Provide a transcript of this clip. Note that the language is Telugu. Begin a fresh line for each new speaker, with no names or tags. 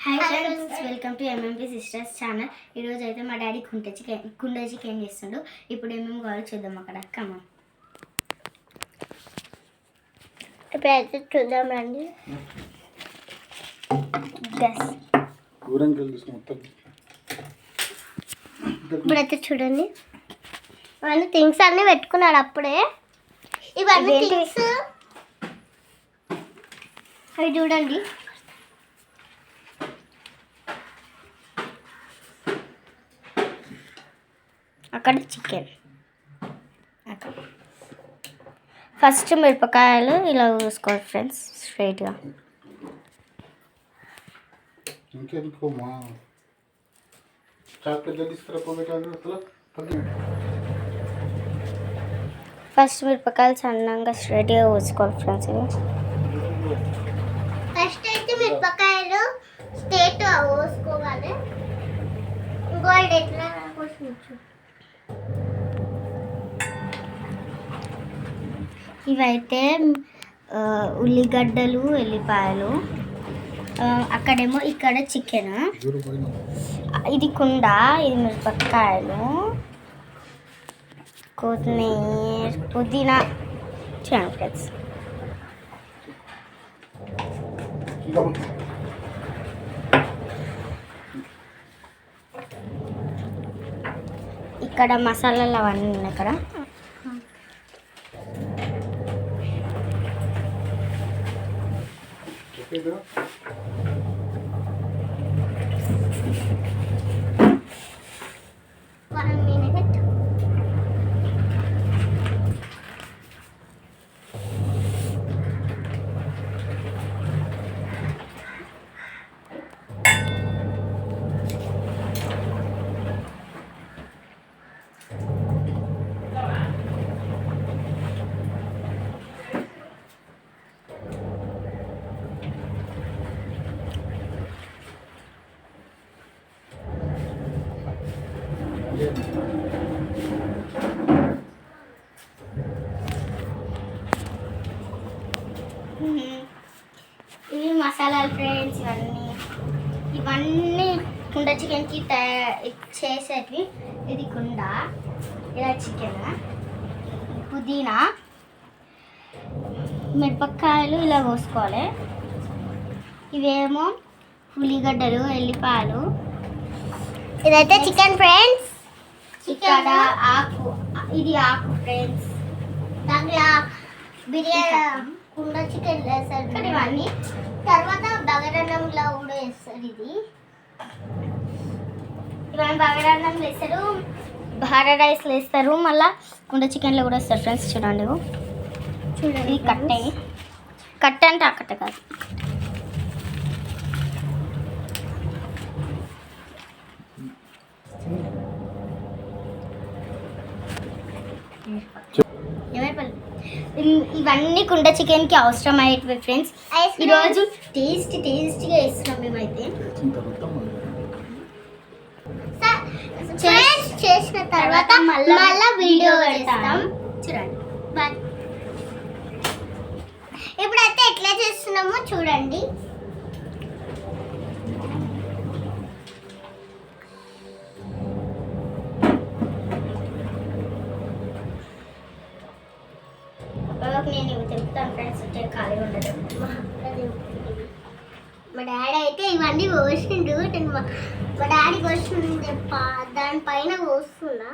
Hi friends, welcome to MMP sisters channel. ఈరోజు అయితే మా డాడీ కుండ చికెన్ చేస్తుండు. ఇప్పుడు ఏమేమి కావాలో చూద్దాం. అక్కడ కమ్మ
ఇప్పుడైతే చూద్దామండి. ఇప్పుడైతే చూడండి, ఇవన్నీ థింగ్స్ అన్నీ పెట్టుకున్నాడు అప్పుడే. ఇవన్నీ థింగ్స్ అవి చూడండి. అక్కడ చికెన్, ఫస్ట్ మిరపకాయలు ఇలా చూసుకోవాలి ఫ్రెండ్స్, స్ట్రైట్గా. ఫస్ట్ మిరపకాయలు సన్నంగా స్ట్రైట్గా కోసుకోవాలి ఫ్రెండ్స్. ఫస్ట్ అయితే మిరపకాయలు స్ట్రైట్ కోసుకోవాలి. గోల్డ్ ఎట్లా కోసుకోవచ్చు. ఇవైతే ఉల్లిగడ్డలు, ఎల్లిపాయలు. అక్కడేమో ఇక్కడ చికెన్, ఇది కుండ, ఇది మిరపకాయలు, కొత్తిమీర, పుదీనా. చూడండి ఫ్రెండ్స్, ఇక్కడ మసాలాలు అవన్నీ ఉన్నాయి. ఇక్కడ ఇవి మసాలాలు ఫ్రెండ్స్. ఇవన్నీ కుండ చికెన్కి చేసేటివి. ఇది కుండ, ఇలా చికెన్, పుదీనా, మిరపకాయలు ఇలా కోసుకోవాలి. ఇవేమో ఉల్లిగడ్డలు, ఎల్లిపాయలు. ఇదైతే చికెన్ ఫ్రెండ్స్. ఇక్కడ ఆకు, ఇది ఆకు ఫ్రెండ్స్. దాంట్లో బిర్యానీ కుండ చికెన్ వేస్తారు ఇవన్నీ. తర్వాత బగారన్నంలో కూడా వేస్తారు. ఇవన్నీ బగారన్నంలో వేస్తారు, బగారా రైస్లో వేస్తారు, మళ్ళీ కుండ చికెన్లో కూడా వేస్తారు ఫ్రెండ్స్. చూడండి చూడండి, కట్ట అంటే ఆ కట్ట కాదు. ఇవన్నీ కుండ చికెన్కి అవసరం అయ్యేటివి ఫ్రెండ్స్. ఈరోజు టేస్టీగా వేస్తున్నాం మేమైతే. చేసిన తర్వాత మళ్ళీ వీడియో పెడతాం. చూడండి, ఇప్పుడైతే ఎట్లా చేస్తున్నామో చూడండి. నేను ఇవి తిప్పుతాను ఫ్రెండ్స్, వచ్చే ఖాళీ ఉండదు. మా డాడీ అయితే ఇవన్నీ కోసిండు. మా డాడీ కోసిండు, దానిపైన కోస్తున్నా.